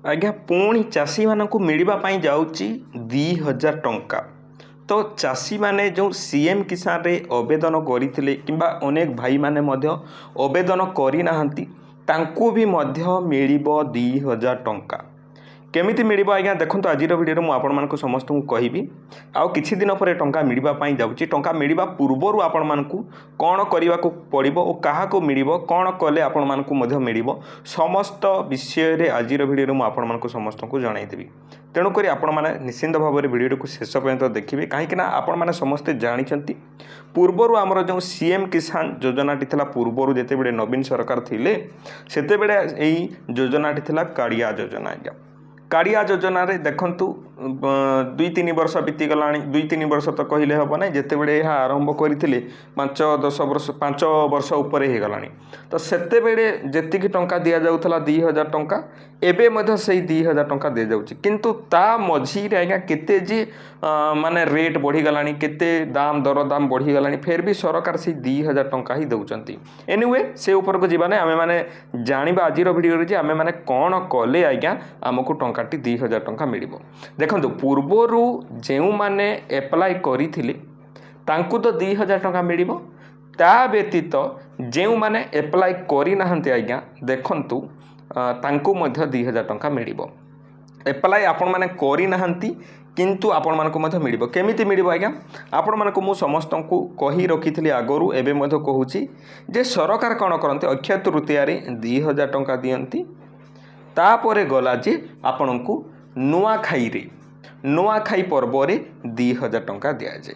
आज्ञा पुणी चाषी मानक मिलवाई जाऊँगी 2000 टंका। तो चाषी माने जो सीएम किसान रे आवेदन करते कि अनेक भाई माने मध्य आवेदन करना भी मिल 2000 टंका। केमिति मिल आज्ञा देखो आज भिडियो मुझे आपण मानक समस्त को कहबी आउ किछि दिन पर टंका मिलवाई जाऊँगी। टंका मिलवा पूर्वर आपण मानक कौन करने को पड़ो और क्या मिल कौन कले आपण मानक मिल समस्त विषय आज भिडियो मुझे आपण मानक समस्त को जनईदेवी। तेणुक आपण मैंने निश्चिंत भाव में भिडियो को शेष पर्यंत देखिए कहीं आपण मैंने समस्ते जानते पूर्वर आमर जो सीएम किसान योजनाटी पूर्वर जिते बड़े नवीन सरकार थिले सेते बेले यही योजनाटी काड़िया योजना। आज्ञा काड़िया योजना रे देखंतु 2-3 वर्ष बीतीगला 2-3 वर्ष तो कहले हम ना जिते बड़े यह आरंभ करते 5 वर्ष उपर हो गला। तो सेते बेले जेतिकी टंका दि जाऊला 2000 टंका एबे मध्य से 2000 टंका दि जाउची किंतु ता मझी रे आज्ञा केते जे माने रेट बढ़ी गलानी केते दाम दर दाम बढ़ी गलानी फिर भी सरकार से 2000 टंका ही दउचंती। एनीवे से ऊपर को जीवाने आमे माने जानिबा आजिर वीडियो रे जे आमे माने कोन कले आज्ञा हमकु टंकाटी 2000 टंका मिलिबो। देखंतु पूर्वरु जेउ माने अप्लाई करिथिले तांकु तो 2000 टंका मिलिबो। ता व्यतीत जेउ माने अप्लाई करि नाहंते आज्ञा देखंतु तांकु मध्य 2000 टंका मिलिबो। अप्लाई आपण माने करि नाहंती किंतु आपण मानको मध्य मिलिबो। केमिति मिलिबो आज्ञा आपण मानको मु समस्त को कहि रखिथिली आगरु एबे मध्य कहूची जे सरकार कोन करंते अक्षय तृतीया रे 2000 टंका दियंती। तापरे गला जे आपणको नुआखाई पर्व रे 2000 टंका दिया जाए।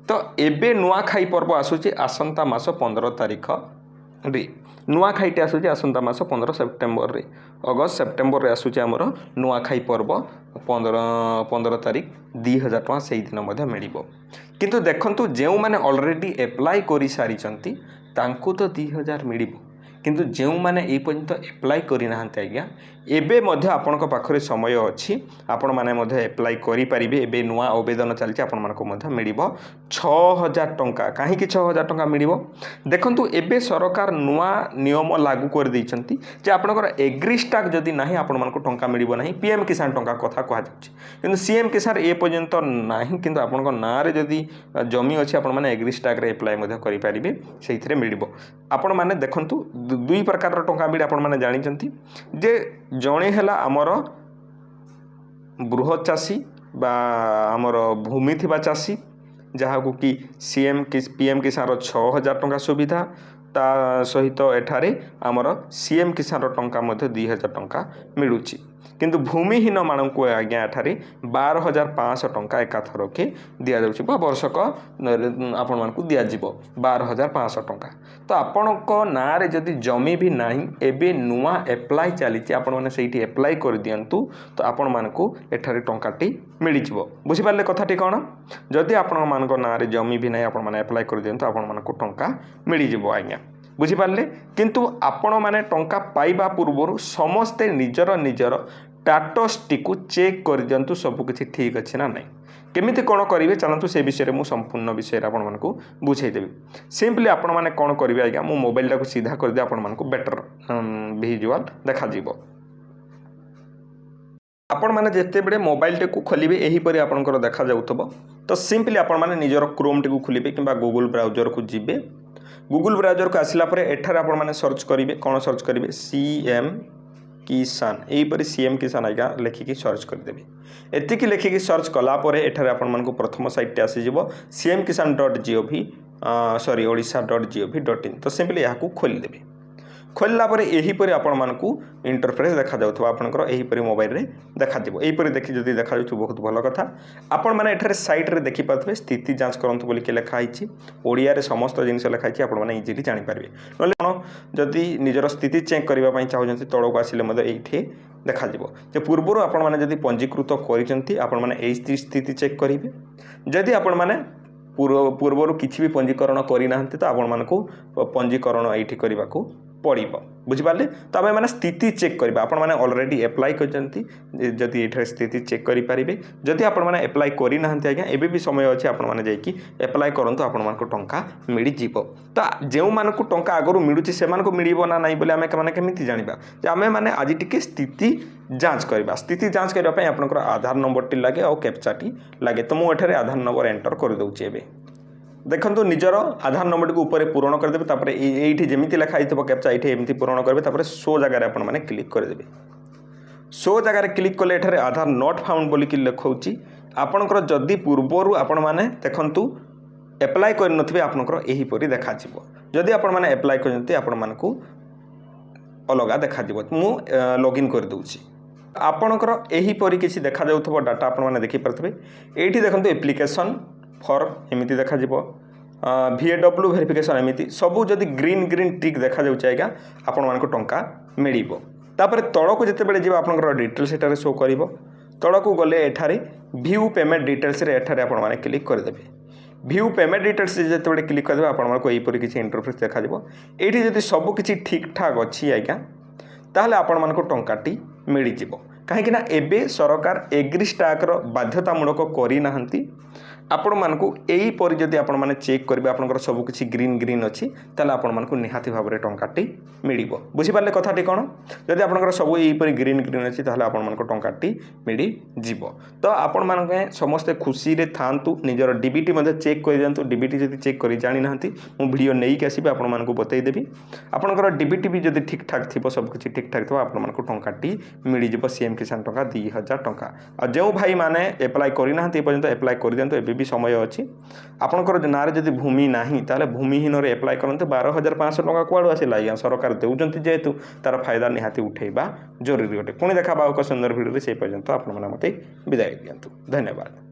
तो एबे नुआखाई पर्व आसुची आसंता मास 15 तारिख रे नुआखाईटे आसुची आसंता मास 15 सेप्टेम्बर रे अगस्त सेप्टेम्बर रे आसुची हमर नुआखाई पर्व 15 तारिख 2000 टंका से दिन मध्य मिलिबो। किंतु देखंतु जेउ माने ऑलरेडी अप्लाई करि सारिचंती तांकु तो 2000 मिलिबो किंतु जो मैंने ये पर्यंत एप्लाई करना आज्ञा एबे मध्य आपण पाखरे समय अच्छी आपण मैंने एप्लाई करें एबे नुआ आवेदन चलती आपण मानको मध्य मिलिबो 6000 टंका। कहीं 6000 टंका मिलिबो देखंतु एबे सरकार नुआ नियम लागू कर दैछंती जे आपनकर एग्री स्टाक जदि नाही आपण मानको टंका मिलिबो नाही। पीएम किसान टंका कथा कहा जाउछि किंतु सीएम किसान ए पर्यंत नाही किंतु आपनकर ना रे जदि जमी अछि आपण माने एग्री स्टाक रे एप्लाई मध्य करि परिबे सेइथिरे मिलिबो। आपण माने देखंतु दुई प्रकार टंका मिले आपण माने जानिचंती जे जणे हैला हमर बृहत चाषी बा हमर भूमि थिबा चाषी जहाँ को कि पीएम किसान 6000 टंका सुविधा ता सहित एठारे आमर सीएम किसान टंका मध्य 2000 टंका मिलुची किंतु भूमिहीन मानक आज्ञा एठारे 12500 टंका एकाथर के दि जाउची बा वर्षक आपण मानकु दिया जिवो 12500 टंका। तो आपणक ना रे जदि जमी भी नाही एबे नुआ एप्लाई चली आपण माने सेठी एप्लाई कर दियंतु तो आपण मानकु एठारे टंकाटी मिल जिवो। बुझि पारले कथाटी कोन जदि आपण मानक ना रे जमी भी नाही आपण माने एप्लाई कर दियंतु आपण मानकु टंका मिल जिवो आज्ञा। बुझिपारे किंतु आपण माने टंका पाइबा पूर्व समस्ते निजर टाटस टी चेक कर दियंतु सब किछि ठीक अछि ना नहीं केमिति कोन करिवे चलंतु से विषय मु संपूर्ण विषय आपण मानकु बुझाई देबी। सिंपली आपण माने कोन करिवे आज्ञा मु मोबाइल टाको सीधा कर दे आपण मानकु बेटर विजुअल देखा जिवो। आपण माने जेते बेडे मोबाइल टे को खोलिबे एही परि आपनकर देखा जाउतबो। तो सिंपली आपण माने निजर क्रोम टे को खोलिबे किबा गूगल ब्राउजर को जिबे। गूगल ब्राउजर को आसिला परे एठार आपण माने सर्च करिवे कोन सर्च करिवे सीएम किसान एहीपरि सीएम किसान आज्ञा लेखिकी सर्च करदेवे। एतिकी लेखिकी सर्च कला परे एठारे आपण मानकु प्रथम साइट टे आसी जिवो cmkisan.gov.in तो सिंपली याकू खोली देबे। खोलला परे एहीपरि आपण मानकु इंटरफेस देखा जाउथबा आपनकर एहीपरि मोबाइल रे देखा दिबो। एहीपरि देखि जदि देखा जाउछु बहुत भलो कथा। आपण माने एठारे साइट रे देखि पाथबे स्थिति जांच करंतु बोली के लेखा आइछि ओडिया रे समस्त जिनिस लेखा आइछि आपण माने इजीली जानि पारबे। नले कोन जदि निजर स्थिति चेक करबा पई चाहउछन्ति तळको आसिले मदे एठी देखा जिवो जे पूर्वरो आपण माने जदि पंजीकृत करिसन्ति आपण माने एही स्थिति चेक करिवे। जदि आपण माने पूर्वरो किछि भी पंजीकरण करि नाहंति तो आपण मानकु पंजीकरण एठी करबाकू पड़ो बुझिपारे। तो आम मैंने स्थिति चेक करवा आपण मैंने अलरेडी एप्लाय करती ये स्थिति चेक करेंगे जदि आपण मैंने एप्लाय करना आज्ञा एबे भी समय अच्छे आपण मैंने जाकि एप्लाय करूँ आपण मानक टंका मिल जीव। तो जो मानक टंका आगु मिलूँ से मिल ना नहीं बोले आम केमी जाना आम मैंने आज टी स्थिति जांच करवा। स्थिति जांच करने आपंकर आधार नंबर टी लगे और कैप्चाटी लगे। तो मुझे आधार नंबर एंटर कर दूचे एबे देखो निजर आधार नंबर टी ऊपर पूरण करदे ये जमी लिखाई कैप्चा ये एमती पूरण करेंगे शो जगार आपने क्लिक करदे। शो जगार क्लिक कले आधार नॉट फाउंड बोलिक लिखाऊँच आपणकर जदि पूर्वर आपण मैंने देखु एप्लाय कर आपणकर यहीपरी देखा जदि आपण मैंने एप्लाय कर अलग देखा मु लॉगिन कर दूची आपणकर यहीपरी किसी देखा जाउथबो डाटा आपण मैंने देखि पारथबे। एठी देखंतु एप्लिकेशन फॉर्म एमिति देखा जिवो VAW वेरिफिकेशन एमिति सबू जदि ग्रीन ग्रीन टिक देखा जाउछ आइगा आपण मानको टंका मिलिबो। तापर तळको जते बेले जिवो आपणकर डिटेल्स एटारे शो करिवो तळको गले एठारे व्यू पेमेंट डिटेल्स रे एठारे आपण माने क्लिक कर देबे। व्यू पेमेंट डिटेल्स जते बेले क्लिक कर देबे आपण मानको एहीपरि किछि इंटरफेस देखा जिवो। एठी जदि सबु किछि ठीक ठाक अछि आइगा ताहले आपण मानको टंकाटी मिल जीवो। कहीं एबे सरकार एग्री स्टाक बाध्यतामूलक करना आपण मानकु एही परि जदि आपण माने चेक करिवे आपनकर सब किछि ग्रीन ग्रीन अछि ताले आपण मानकु निहाती भाबरे टंकाटी मिलिबो। बुझि पारले कथाटी कोन जदि आपनकर सब एही परि ग्रीन ग्रीन अछि ताले आपण मानकु टंकाटी मिलि जीवो। तो आपण मानके समस्त खुशी रे थांतु निजर डीबीटी मध्ये चेक कर दियंतु। डीबीटी जदि चेक करि जानि नाहंती मु वीडियो नै के आसीबे आपण मानकु बतै देबी। आपनकर डीबीटी भी जदि ठीक ठाक थिबो सब किछि ठीक ठाक थिबो आपण मानकु टंकाटी मिलि जीवो सीएम किसान टंका 2000 टंका। आ जो भाई माने एप्लाय करि नाहंती पर्यंत एप्लाय कर दियंतु एबे भी समय अच्छी आपंकर नारे जदि भूमि नाही ताले भूमिहीन रे एप्लाय करते 12,500 टंका कुआड़ आसला आज्ञा सरकार देउजंती जेहेतु तार फायदा निहाती उठेबा जरूरी अटे। पुणी देखा एक सुंदर भिडियो से पर्यंत आपण माने मते विदाय दियंतु। धन्यवाद।